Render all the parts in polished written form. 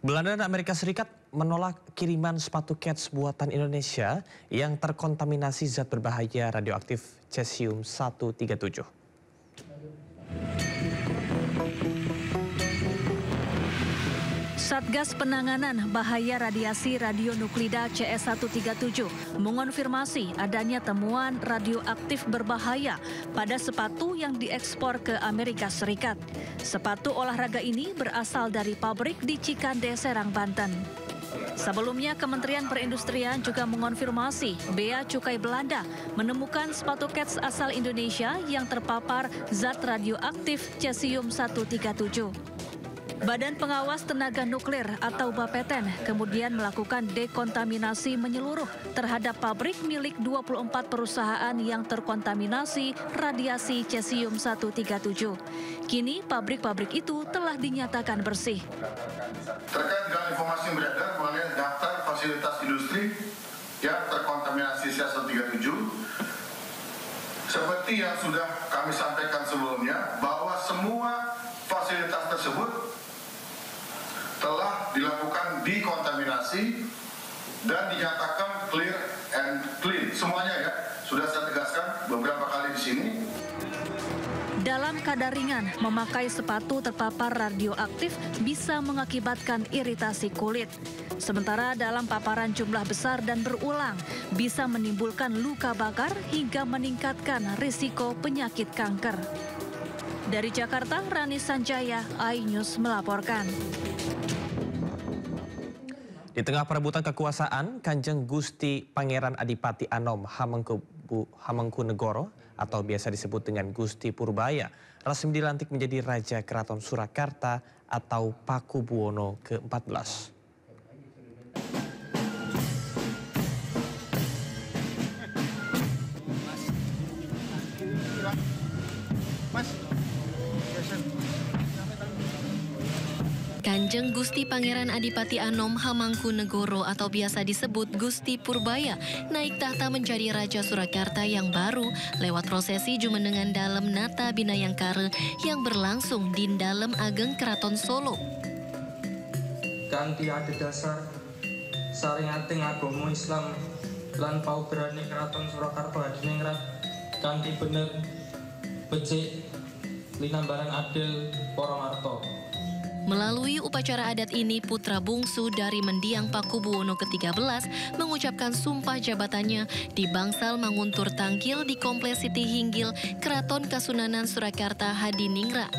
Belanda dan Amerika Serikat menolak kiriman sepatu kets buatan Indonesia yang terkontaminasi zat berbahaya radioaktif cesium-137. Satgas Penanganan Bahaya Radiasi Radionuklida CS137 mengonfirmasi adanya temuan radioaktif berbahaya pada sepatu yang diekspor ke Amerika Serikat. Sepatu olahraga ini berasal dari pabrik di Cikande, Serang, Banten. Sebelumnya, Kementerian Perindustrian juga mengonfirmasi Bea Cukai Belanda menemukan sepatu kets asal Indonesia yang terpapar zat radioaktif cesium-137. Badan Pengawas Tenaga Nuklir atau BAPETEN kemudian melakukan dekontaminasi menyeluruh terhadap pabrik milik 24 perusahaan yang terkontaminasi radiasi cesium-137. Kini pabrik-pabrik itu telah dinyatakan bersih. Terkait dengan informasi yang beredar mengenai daftar fasilitas industri yang terkontaminasi cesium-137, seperti yang sudah kami sampaikan sebelumnya, bahwa semua fasilitas tersebut telah dilakukan dekontaminasi dan dinyatakan clear and clean. Semuanya ya, sudah saya tegaskan beberapa kali di sini. Dalam kadar ringan, memakai sepatu terpapar radioaktif bisa mengakibatkan iritasi kulit. Sementara dalam paparan jumlah besar dan berulang, bisa menimbulkan luka bakar hingga meningkatkan risiko penyakit kanker. Dari Jakarta, Rani Sanjaya, iNews melaporkan. Di tengah perebutan kekuasaan, Kanjeng Gusti Pangeran Adipati Anom Hamengkubuwono atau biasa disebut dengan Gusti Purbaya resmi dilantik menjadi Raja Keraton Surakarta atau Pakubuwono ke-14. Kanjeng Gusti Pangeran Adipati Anom Hamengkubuwono atau biasa disebut Gusti Purbaya naik tahta menjadi Raja Surakarta yang baru lewat prosesi jumenengan dalem Nata Binayangkara yang berlangsung di Dalem Ageng Keraton Solo. Kanthi adhedhasar saringating agama Islam lan paugerane Keraton Surakarta hadiningrat kanthi bener becik linambaran adil para marta. Melalui upacara adat ini, putra bungsu dari mendiang Pakubuwono ke-13 mengucapkan sumpah jabatannya di Bangsal Manguntur Tangkil di Kompleks Siti Hinggil, Keraton Kasunanan Surakarta Hadiningrat.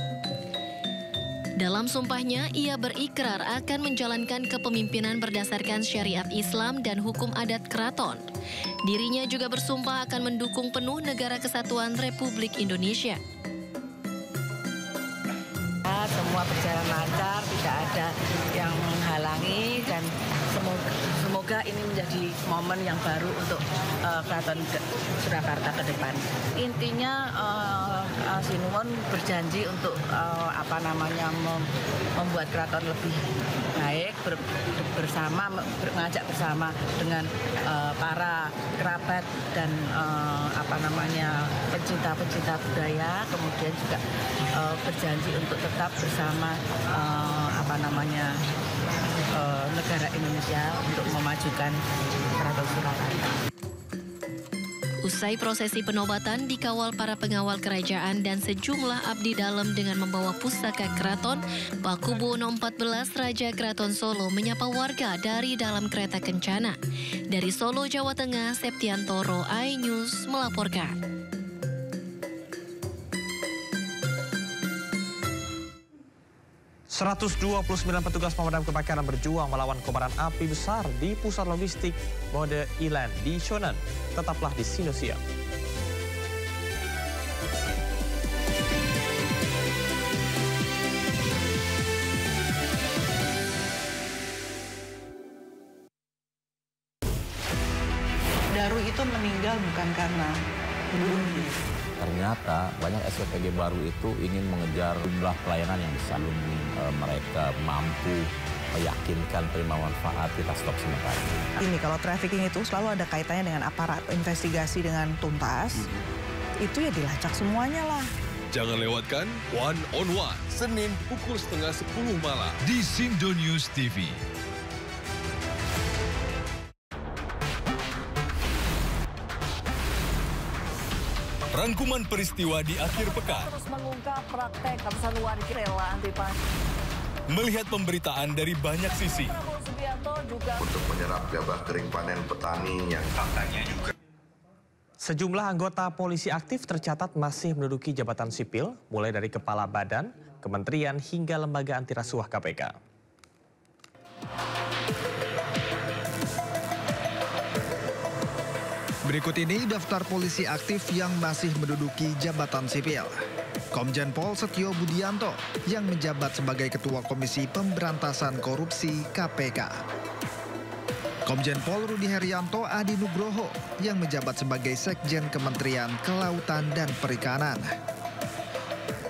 Dalam sumpahnya, ia berikrar akan menjalankan kepemimpinan berdasarkan syariat Islam dan hukum adat keraton. Dirinya juga bersumpah akan mendukung penuh Negara Kesatuan Republik Indonesia. Semua berjalan lancar, tidak ada yang menghalangi dan semoga ini menjadi momen yang baru untuk Keraton Surakarta ke depan. Intinya Sinuwun berjanji untuk membuat keraton lebih baik mengajak bersama dengan para kerabat dan pencinta budaya, kemudian juga berjanji untuk tetap bersama negara Indonesia untuk memajukan Keraton Surakarta. Usai prosesi penobatan dikawal para pengawal kerajaan dan sejumlah abdi dalam dengan membawa pusaka keraton, Pakubuwono 14 Raja Keraton Solo menyapa warga dari dalam kereta kencana. Dari Solo, Jawa Tengah, Septiantoro, iNews melaporkan. 129 petugas pemadam kebakaran berjuang melawan kobaran api besar di pusat logistik mode Ilan di Shonan. Tetaplah di Sino Siang. Daru itu meninggal bukan karena bunuh diri. Ternyata banyak SPPG baru itu ingin mengejar jumlah pelayanan yang besar. Mereka mampu meyakinkan terima manfaat, kita stop sementara. Ini kalau trafficking itu selalu ada kaitannya dengan aparat investigasi dengan tuntas, itu ya dilacak semuanya lah. Jangan lewatkan One on One, Senin pukul 9:30 malam di Sindo News TV. Rangkuman peristiwa di akhir pekan. Terus mengungkap praktek ratusan warga rela antipati. Melihat pemberitaan dari banyak sisi. Prabowo Subianto juga Untuk menyerap gabah kering panen petani yang faktanya juga. Sejumlah anggota polisi aktif tercatat masih menduduki jabatan sipil, mulai dari kepala badan, kementerian hingga lembaga anti rasuah KPK. Berikut ini daftar polisi aktif yang masih menduduki jabatan sipil. Komjen Pol Setio Budianto yang menjabat sebagai Ketua Komisi Pemberantasan Korupsi KPK. Komjen Pol Rudi Herianto Adi Nugroho yang menjabat sebagai Sekjen Kementerian Kelautan dan Perikanan.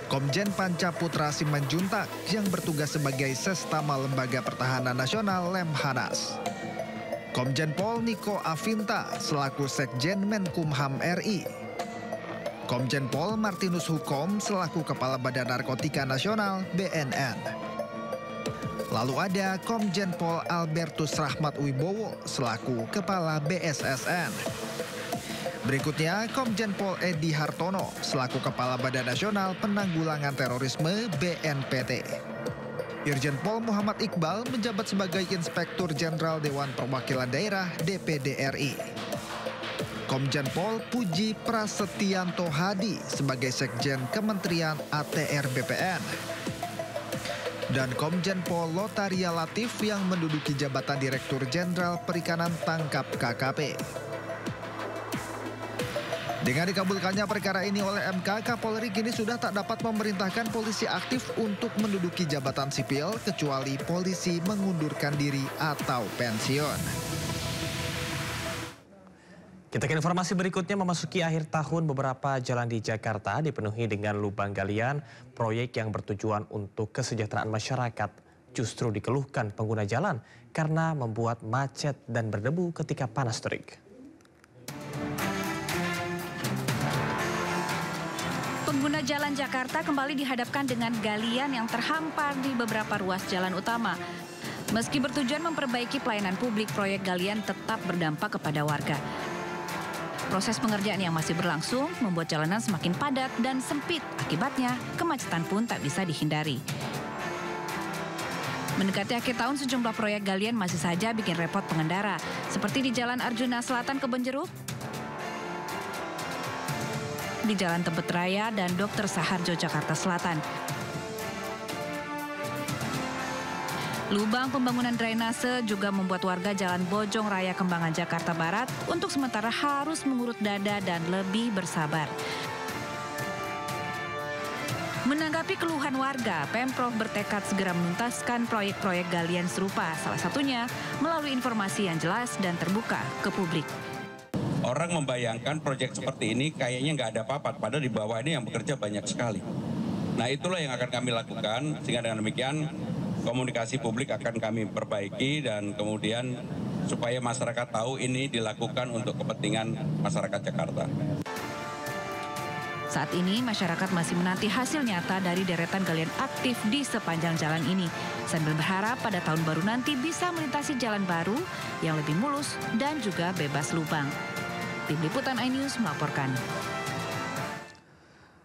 Komjen Panca Putra Simanjuntak yang bertugas sebagai Sestama Lembaga Pertahanan Nasional Lemhanas. Komjen Pol Niko Afinta selaku Sekjen Menkumham RI. Komjen Pol Martinus Hukom selaku Kepala Badan Narkotika Nasional BNN. Lalu ada Komjen Pol Albertus Rahmat Wibowo selaku Kepala BSSN. Berikutnya Komjen Pol Edi Hartono selaku Kepala Badan Nasional Penanggulangan Terorisme BNPT. Irjen Pol Muhammad Iqbal menjabat sebagai Inspektur Jenderal Dewan Perwakilan Daerah DPD RI. Komjen Pol Puji Prasetyanto Hadi sebagai Sekjen Kementerian ATR BPN. Dan Komjen Pol Lotaria Latif yang menduduki jabatan Direktur Jenderal Perikanan Tangkap KKP. Dengan dikabulkannya perkara ini oleh MK, Kapolri kini sudah tak dapat memerintahkan polisi aktif untuk menduduki jabatan sipil kecuali polisi mengundurkan diri atau pensiun. Kita ke informasi berikutnya. Memasuki akhir tahun, beberapa jalan di Jakarta dipenuhi dengan lubang galian proyek yang bertujuan untuk kesejahteraan masyarakat. Justru dikeluhkan pengguna jalan karena membuat macet dan berdebu ketika panas terik. Pengguna jalan Jakarta kembali dihadapkan dengan galian yang terhampar di beberapa ruas jalan utama. Meski bertujuan memperbaiki pelayanan publik, proyek galian tetap berdampak kepada warga. Proses pengerjaan yang masih berlangsung membuat jalanan semakin padat dan sempit. Akibatnya, kemacetan pun tak bisa dihindari. Mendekati akhir tahun, sejumlah proyek galian masih saja bikin repot pengendara. Seperti di Jalan Arjuna Selatan Kebonjeruk, di Jalan Tebet Raya dan Dr. Saharjo Jakarta Selatan. Lubang pembangunan drainase juga membuat warga Jalan Bojong Raya Kembangan Jakarta Barat untuk sementara harus mengurut dada dan lebih bersabar. Menanggapi keluhan warga, Pemprov bertekad segera menuntaskan proyek-proyek galian serupa, salah satunya melalui informasi yang jelas dan terbuka ke publik. Orang membayangkan proyek seperti ini kayaknya nggak ada apa-apa, padahal di bawah ini yang bekerja banyak sekali. Nah, itulah yang akan kami lakukan, sehingga dengan demikian komunikasi publik akan kami perbaiki dan kemudian supaya masyarakat tahu ini dilakukan untuk kepentingan masyarakat Jakarta. Saat ini masyarakat masih menanti hasil nyata dari deretan galian aktif di sepanjang jalan ini, sambil berharap pada tahun baru nanti bisa melintasi jalan baru yang lebih mulus dan juga bebas lubang. Tim Liputan iNews melaporkan.